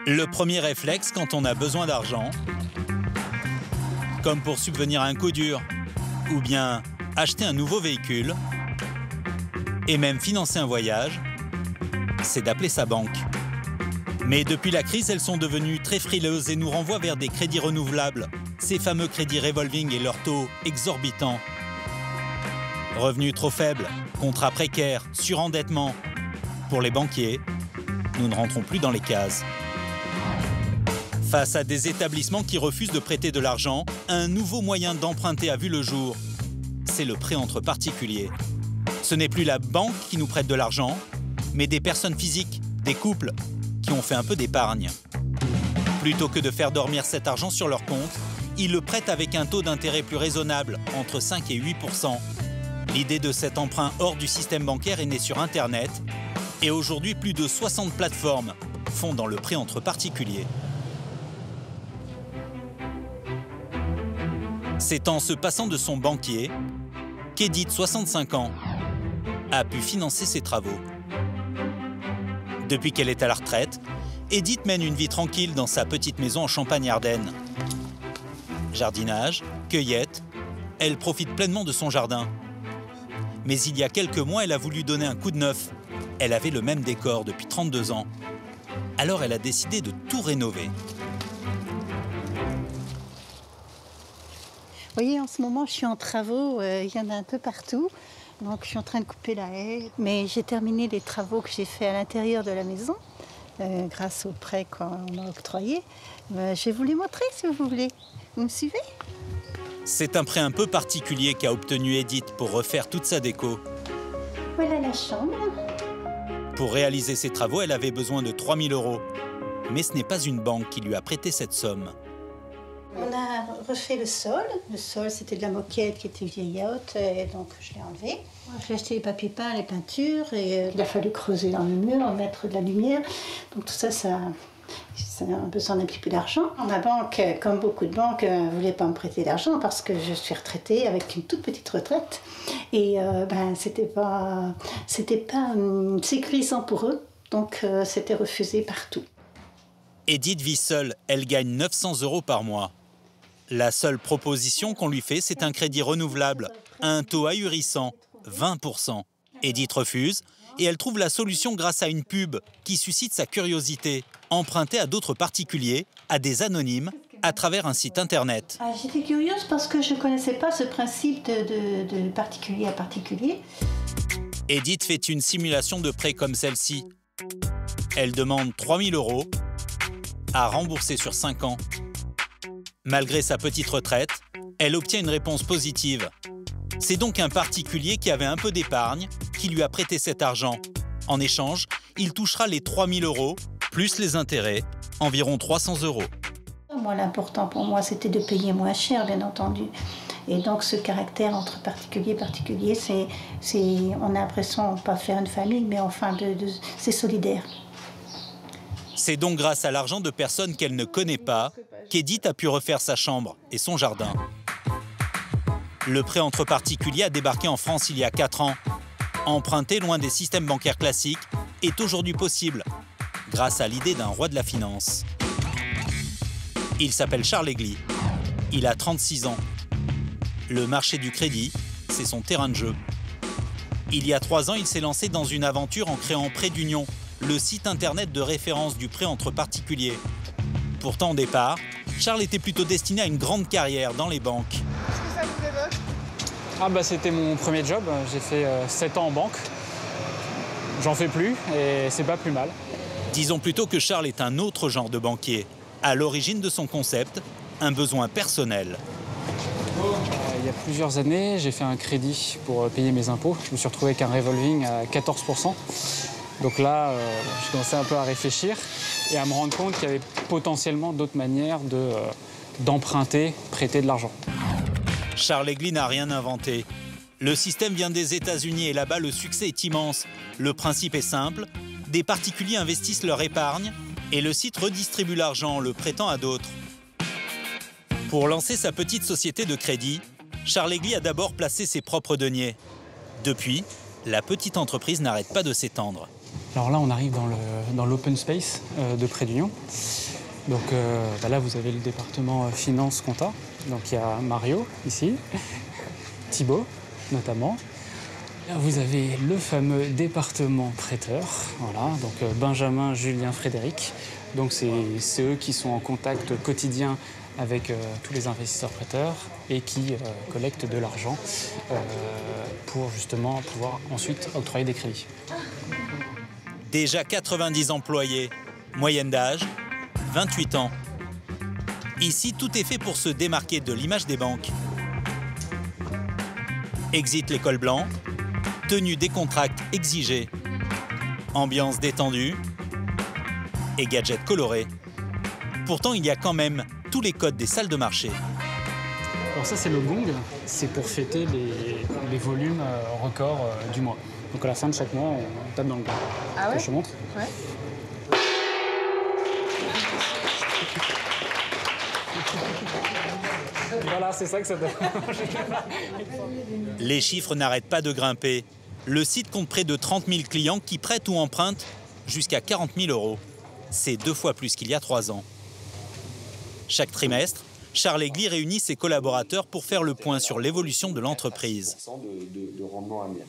Le premier réflexe quand on a besoin d'argent, comme pour subvenir à un coup dur, ou bien acheter un nouveau véhicule, et même financer un voyage, c'est d'appeler sa banque. Mais depuis la crise, elles sont devenues très frileuses et nous renvoient vers des crédits renouvelables, ces fameux crédits revolving et leurs taux exorbitants. Revenus trop faibles, contrats précaires, surendettement. Pour les banquiers, nous ne rentrons plus dans les cases. Face à des établissements qui refusent de prêter de l'argent, un nouveau moyen d'emprunter a vu le jour. C'est le prêt entre particuliers. Ce n'est plus la banque qui nous prête de l'argent, mais des personnes physiques, des couples, qui ont fait un peu d'épargne. Plutôt que de faire dormir cet argent sur leur compte, ils le prêtent avec un taux d'intérêt plus raisonnable, entre 5 et 8%. L'idée de cet emprunt hors du système bancaire est née sur Internet, et aujourd'hui, plus de 60 plateformes font dans le prêt entre particuliers. C'est en se passant de son banquier qu'Edith, 65 ans, a pu financer ses travaux. Depuis qu'elle est à la retraite, Edith mène une vie tranquille dans sa petite maison en Champagne-Ardenne. Jardinage, cueillette, elle profite pleinement de son jardin. Mais il y a quelques mois, elle a voulu donner un coup de neuf. Elle avait le même décor depuis 32 ans. Alors elle a décidé de tout rénover. Vous voyez, en ce moment, je suis en travaux, il y en a un peu partout. Donc, je suis en train de couper la haie. Mais j'ai terminé les travaux que j'ai faits à l'intérieur de la maison, grâce au prêt qu'on m'a octroyé. Je vais vous les montrer, si vous voulez. Vous me suivez? C'est un prêt un peu particulier qu'a obtenu Edith pour refaire toute sa déco. Voilà la chambre. Pour réaliser ses travaux, elle avait besoin de 3 000 €. Mais ce n'est pas une banque qui lui a prêté cette somme. On a refait le sol. Le sol, c'était de la moquette qui était vieillotte, et donc je l'ai enlevé. J'ai acheté les papiers peints, les peintures, et il a fallu creuser dans le mur, mettre de la lumière. Donc tout ça, ça a besoin d'un petit peu d'argent. Ma banque, comme beaucoup de banques, ne voulait pas me prêter d'argent parce que je suis retraitée avec une toute petite retraite. Et c'était pas sécurisant pour eux, donc c'était refusé partout. Edith vit seule, elle gagne 900 € par mois. La seule proposition qu'on lui fait, c'est un crédit renouvelable, à un taux ahurissant, 20%. Edith refuse et elle trouve la solution grâce à une pub qui suscite sa curiosité, empruntée à d'autres particuliers, à des anonymes, à travers un site internet. J'étais curieuse parce que je ne connaissais pas ce principe de particulier à particulier. Edith fait une simulation de prêt comme celle-ci. Elle demande 3 000 € à rembourser sur 5 ans. Malgré sa petite retraite, elle obtient une réponse positive. C'est donc un particulier qui avait un peu d'épargne qui lui a prêté cet argent. En échange, il touchera les 3 000 €, plus les intérêts, environ 300 €. Moi, l'important pour moi, c'était de payer moins cher, bien entendu. Et donc, ce caractère entre particulier et particulier, on a l'impression de ne pas faire une famille, mais enfin, c'est solidaire. C'est donc grâce à l'argent de personnes qu'elle ne connaît pas qu'Edith a pu refaire sa chambre et son jardin. Le prêt entre particuliers a débarqué en France il y a 4 ans. Emprunter loin des systèmes bancaires classiques est aujourd'hui possible grâce à l'idée d'un roi de la finance. Il s'appelle Charles Egli. Il a 36 ans. Le marché du crédit, c'est son terrain de jeu. Il y a 3 ans, il s'est lancé dans une aventure en créant Prêt d'Union, le site internet de référence du prêt entre particuliers. Pourtant, au départ, Charles était plutôt destiné à une grande carrière dans les banques. Qu'est-ce que ça vous évoque? C'était mon premier job. J'ai fait 7 ans en banque. J'en fais plus et c'est pas plus mal. Disons plutôt que Charles est un autre genre de banquier. À l'origine de son concept, un besoin personnel. Il y a plusieurs années, j'ai fait un crédit pour payer mes impôts. Je me suis retrouvé avec un revolving à 14%. Donc là, je commençais un peu à réfléchir et à me rendre compte qu'il y avait potentiellement d'autres manières d'emprunter, prêter de l'argent. Charles Egli n'a rien inventé. Le système vient des États-Unis et là-bas, le succès est immense. Le principe est simple. Des particuliers investissent leur épargne et le site redistribue l'argent en le prêtant à d'autres. Pour lancer sa petite société de crédit, Charles Egli a d'abord placé ses propres deniers. Depuis, la petite entreprise n'arrête pas de s'étendre. Alors là, on arrive dans l'open space de Prêt d'Union. Donc là, vous avez le département finance compta. Donc il y a Mario ici, Thibaut notamment. Là, vous avez le fameux département prêteur. Voilà, donc Benjamin, Julien, Frédéric. Donc c'est eux qui sont en contact quotidien avec tous les investisseurs prêteurs et qui collectent de l'argent pour justement pouvoir ensuite octroyer des crédits. Déjà 90 employés, moyenne d'âge, 28 ans. Ici, tout est fait pour se démarquer de l'image des banques. Exit les cols blancs, tenue des contracts exigés, ambiance détendue et gadgets colorés. Pourtant, il y a quand même tous les codes des salles de marché. Alors ça, c'est le gong, c'est pour fêter les volumes records du mois. Donc à la fin de chaque mois, on tape dans le gong. Ah ouais? Je te montre. Ouais. Voilà, c'est ça que ça donne. Les chiffres n'arrêtent pas de grimper. Le site compte près de 30 000 clients qui prêtent ou empruntent jusqu'à 40 000 €. C'est 2 fois plus qu'il y a 3 ans. Chaque trimestre, Charles Egli réunit ses collaborateurs pour faire le point sur l'évolution de l'entreprise. De rendement annuel.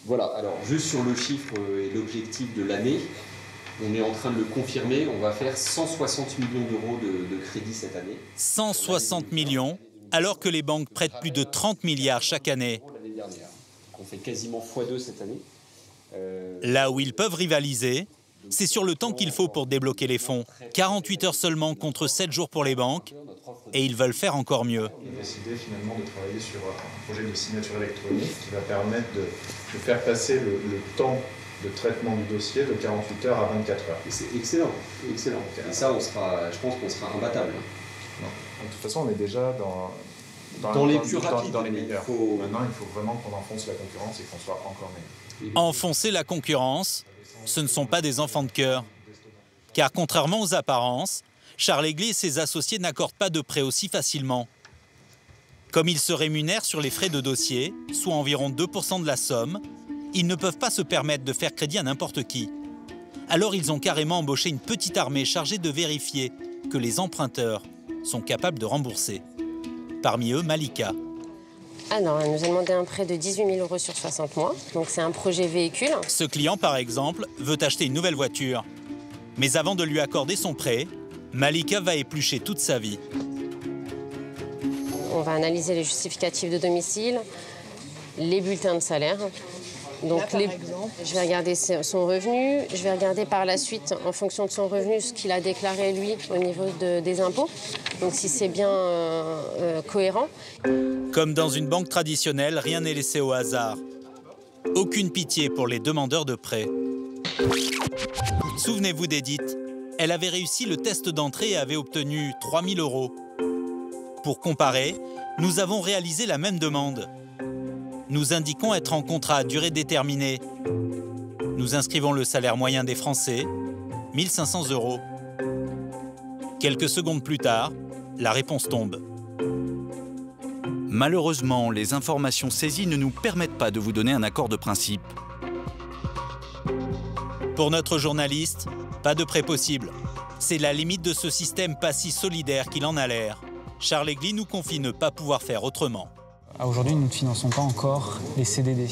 Voilà, alors juste sur le chiffre et l'objectif de l'année, on est en train de le confirmer, on va faire 160 millions d'euros de crédit cette année. 160 millions, alors que les banques prêtent plus de 30 milliards chaque année. On fait quasiment x2 cette année. Là où ils peuvent rivaliser, c'est sur le temps qu'il faut pour débloquer les fonds. 48 heures seulement contre 7 jours pour les banques, et ils veulent faire encore mieux. On a décidé finalement de travailler sur un projet de signature électronique qui va permettre de faire passer le temps de traitement du dossier de 48 heures à 24 heures. C'est excellent, excellent. Et ça, je pense qu'on sera imbattable. Non. De toute façon, on est déjà dans les plus rapides, dans les meilleurs. Maintenant, il faut vraiment qu'on enfonce la concurrence et qu'on soit encore meilleur. Enfoncer la concurrence, ce ne sont pas des enfants de cœur. Car contrairement aux apparences, Charles Egli et ses associés n'accordent pas de prêts aussi facilement. Comme ils se rémunèrent sur les frais de dossier, soit environ 2% de la somme, ils ne peuvent pas se permettre de faire crédit à n'importe qui. Alors ils ont carrément embauché une petite armée chargée de vérifier que les emprunteurs sont capables de rembourser. Parmi eux, Malika. Alors, elle nous a demandé un prêt de 18 000 € sur 60 mois. Donc c'est un projet véhicule. Ce client, par exemple, veut acheter une nouvelle voiture. Mais avant de lui accorder son prêt, Malika va éplucher toute sa vie. On va analyser les justificatifs de domicile, les bulletins de salaire. Donc je vais regarder son revenu, je vais regarder par la suite, en fonction de son revenu, ce qu'il a déclaré lui au niveau des impôts. Donc si c'est bien cohérent. Comme dans une banque traditionnelle, rien n'est laissé au hasard. Aucune pitié pour les demandeurs de prêts. Souvenez-vous d'Edith. Elle avait réussi le test d'entrée et avait obtenu 3 000 €. Pour comparer, nous avons réalisé la même demande. Nous indiquons être en contrat à durée déterminée. Nous inscrivons le salaire moyen des Français, 1 500 €. Quelques secondes plus tard, la réponse tombe. Malheureusement, les informations saisies ne nous permettent pas de vous donner un accord de principe. Pour notre journaliste, pas de prêt possible. C'est la limite de ce système pas si solidaire qu'il en a l'air. Charles Egli nous confie ne pas pouvoir faire autrement. Aujourd'hui, nous ne finançons pas encore les CDD.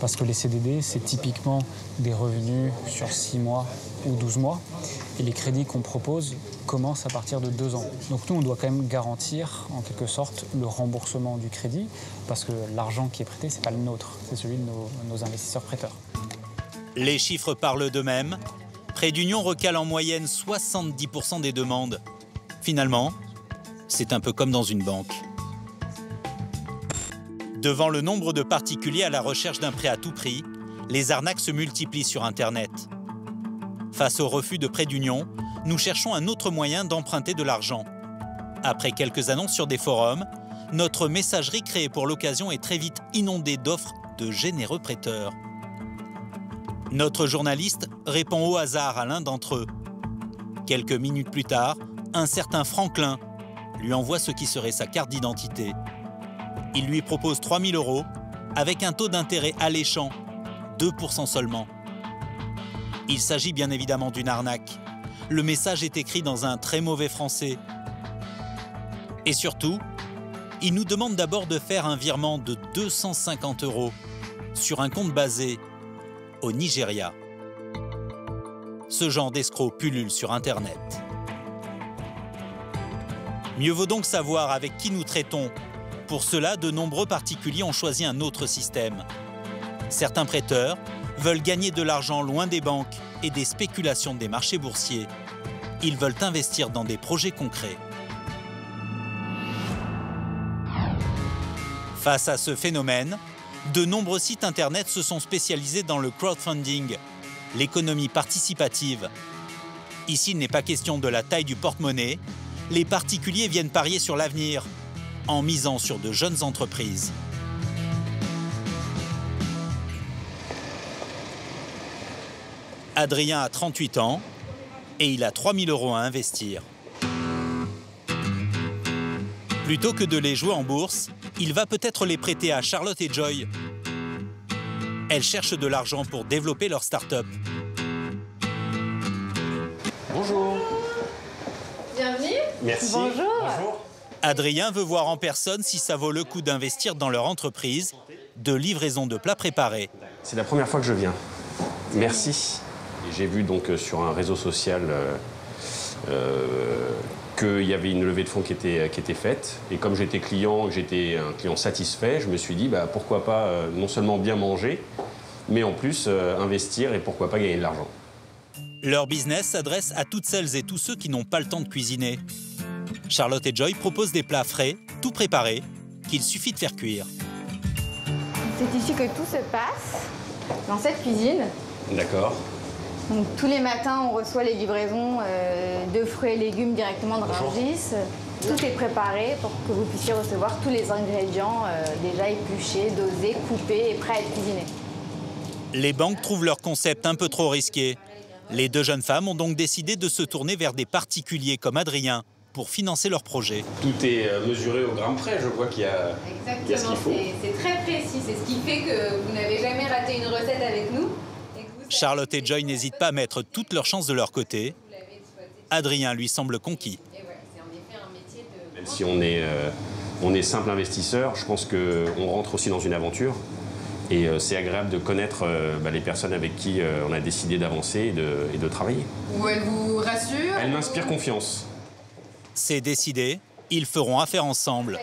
Parce que les CDD, c'est typiquement des revenus sur 6 mois ou 12 mois. Et les crédits qu'on propose commencent à partir de 2 ans. Donc nous, on doit quand même garantir, en quelque sorte, le remboursement du crédit. Parce que l'argent qui est prêté, ce n'est pas le nôtre, c'est celui de nos investisseurs prêteurs. Les chiffres parlent d'eux-mêmes. Prêt d'Union recale en moyenne 70% des demandes. Finalement, c'est un peu comme dans une banque. Devant le nombre de particuliers à la recherche d'un prêt à tout prix, les arnaques se multiplient sur Internet. Face au refus de Prêt d'Union, nous cherchons un autre moyen d'emprunter de l'argent. Après quelques annonces sur des forums, notre messagerie créée pour l'occasion est très vite inondée d'offres de généreux prêteurs. Notre journaliste répond au hasard à l'un d'entre eux. Quelques minutes plus tard, un certain Franklin lui envoie ce qui serait sa carte d'identité. Il lui propose 3 000 € avec un taux d'intérêt alléchant, 2% seulement. Il s'agit bien évidemment d'une arnaque. Le message est écrit dans un très mauvais français. Et surtout, il nous demande d'abord de faire un virement de 250 € sur un compte basé au Nigeria. Ce genre d'escroc pullule sur Internet. Mieux vaut donc savoir avec qui nous traitons. Pour cela, de nombreux particuliers ont choisi un autre système. Certains prêteurs veulent gagner de l'argent loin des banques et des spéculations des marchés boursiers. Ils veulent investir dans des projets concrets. Face à ce phénomène, de nombreux sites internet se sont spécialisés dans le crowdfunding, l'économie participative. Ici, il n'est pas question de la taille du porte-monnaie. Les particuliers viennent parier sur l'avenir en misant sur de jeunes entreprises. Adrien a 38 ans et il a 3 000 € à investir. Plutôt que de les jouer en bourse, il va peut-être les prêter à Charlotte et Joy. Elles cherchent de l'argent pour développer leur start-up. Bonjour. Bienvenue. Merci. Bonjour. Adrien veut voir en personne si ça vaut le coup d'investir dans leur entreprise de livraison de plats préparés. C'est la première fois que je viens. Merci. J'ai vu donc sur un réseau social qu'il y avait une levée de fonds qui était faite. Et comme j'étais client, j'étais un client satisfait, je me suis dit pourquoi pas non seulement bien manger, mais en plus investir et pourquoi pas gagner de l'argent. Leur business s'adresse à toutes celles et tous ceux qui n'ont pas le temps de cuisiner. Charlotte et Joy proposent des plats frais, tout préparés, qu'il suffit de faire cuire. C'est ici que tout se passe, dans cette cuisine. D'accord. Donc, tous les matins, on reçoit les livraisons de fruits et légumes directement de Rungis. Tout est préparé pour que vous puissiez recevoir tous les ingrédients déjà épluchés, dosés, coupés et prêts à être cuisinés. Les banques trouvent leur concept un peu trop risqué. Les deux jeunes femmes ont donc décidé de se tourner vers des particuliers comme Adrien pour financer leur projet. Tout est mesuré au gramme près, je vois qu'il y a ce qu'il faut. C'est très précis, c'est ce qui fait que vous n'avez jamais raté une recette avec nous. Charlotte et Joy n'hésitent pas à mettre toutes leurs chances de leur côté. Adrien lui semble conquis. Même si on est simple investisseur, je pense qu'on rentre aussi dans une aventure. Et c'est agréable de connaître les personnes avec qui on a décidé d'avancer et de travailler. Ou elle vous rassure? Elle m'inspire confiance. C'est décidé, ils feront affaire ensemble.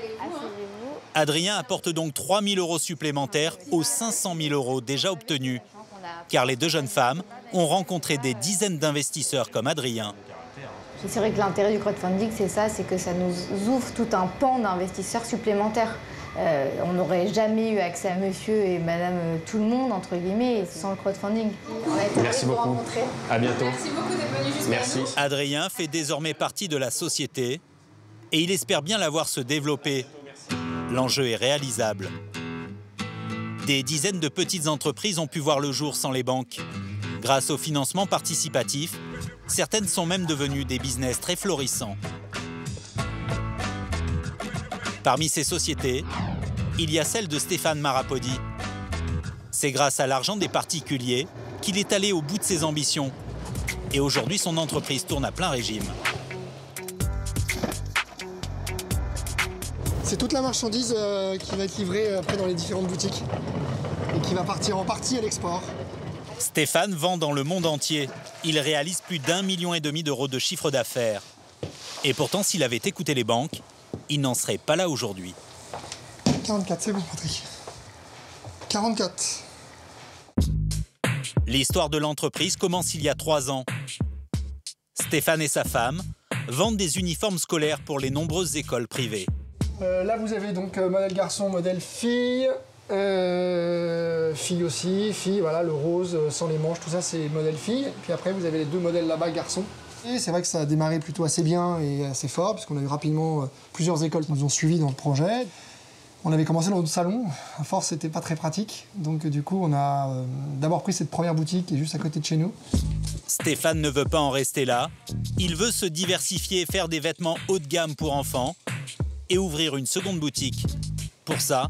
Adrien apporte donc 3 000 € supplémentaires aux 500 000 € déjà obtenus. Car les deux jeunes femmes ont rencontré des dizaines d'investisseurs comme Adrien. C'est vrai que l'intérêt du crowdfunding, c'est ça, c'est que ça nous ouvre tout un pan d'investisseurs supplémentaires. On n'aurait jamais eu accès à monsieur et madame tout le monde, entre guillemets, sans le crowdfunding. Merci beaucoup. À bientôt. Merci beaucoup d'être venu jusqu'à nous. Adrien fait désormais partie de la société et il espère bien la voir se développer. L'enjeu est réalisable. Des dizaines de petites entreprises ont pu voir le jour sans les banques. Grâce au financement participatif, certaines sont même devenues des business très florissants. Parmi ces sociétés, il y a celle de Stéphane Marapodi. C'est grâce à l'argent des particuliers qu'il est allé au bout de ses ambitions. Et aujourd'hui, son entreprise tourne à plein régime. C'est toute la marchandise qui va être livrée après dans les différentes boutiques et qui va partir en partie à l'export. Stéphane vend dans le monde entier. Il réalise plus d'1,5 million d'euros de chiffre d'affaires. Et pourtant, s'il avait écouté les banques, il n'en serait pas là aujourd'hui. 44, c'est bon, Patrick. 44. L'histoire de l'entreprise commence il y a 3 ans. Stéphane et sa femme vendent des uniformes scolaires pour les nombreuses écoles privées. Là, vous avez donc modèle garçon, modèle fille. Fille aussi, fille, voilà, le rose sans les manches, tout ça, c'est modèle fille. Puis après, vous avez les deux modèles là-bas, garçon. Et c'est vrai que ça a démarré plutôt assez bien et assez fort, puisqu'on a eu rapidement plusieurs écoles qui nous ont suivis dans le projet. On avait commencé dans notre salon. À force, c'était pas très pratique. Donc, du coup, on a d'abord pris cette première boutique qui est juste à côté de chez nous. Stéphane ne veut pas en rester là. Il veut se diversifier, faire des vêtements haut de gamme pour enfants et ouvrir une seconde boutique. Pour ça,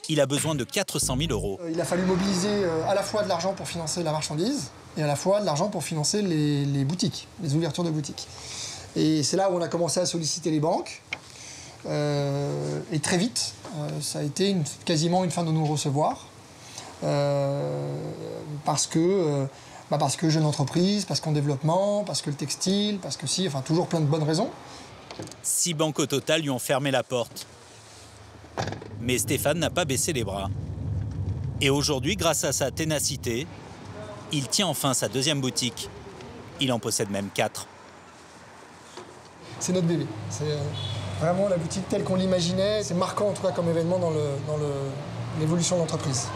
il a besoin de 400 000 €. Il a fallu mobiliser à la fois de l'argent pour financer la marchandise et à la fois de l'argent pour financer les boutiques, les ouvertures de boutiques. Et c'est là où on a commencé à solliciter les banques. Et très vite, ça a été quasiment une fin de nous recevoir. Parce que jeune entreprise, parce qu'en développement, parce que le textile, parce que si, enfin toujours plein de bonnes raisons. 6 banques au total lui ont fermé la porte. Mais Stéphane n'a pas baissé les bras. Et aujourd'hui, grâce à sa ténacité, il tient enfin sa deuxième boutique. Il en possède même 4. C'est notre bébé. C'est vraiment la boutique telle qu'on l'imaginait. C'est marquant en tout cas comme événement dans l'évolution de l'entreprise.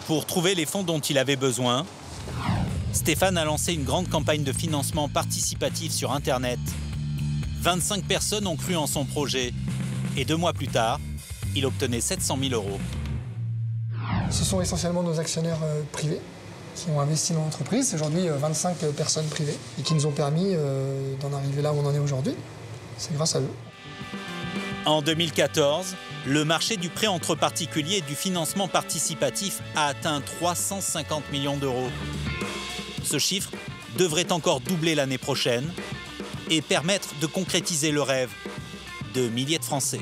Pour trouver les fonds dont il avait besoin, Stéphane a lancé une grande campagne de financement participatif sur Internet. 25 personnes ont cru en son projet. Et 2 mois plus tard, il obtenait 700 000 €. Ce sont essentiellement nos actionnaires privés qui ont investi dans l'entreprise. C'est aujourd'hui 25 personnes privées et qui nous ont permis d'en arriver là où on en est aujourd'hui. C'est grâce à eux. En 2014, le marché du prêt entre particuliers et du financement participatif a atteint 350 millions d'euros. Ce chiffre devrait encore doubler l'année prochaine et permettre de concrétiser le rêve de milliers de Français.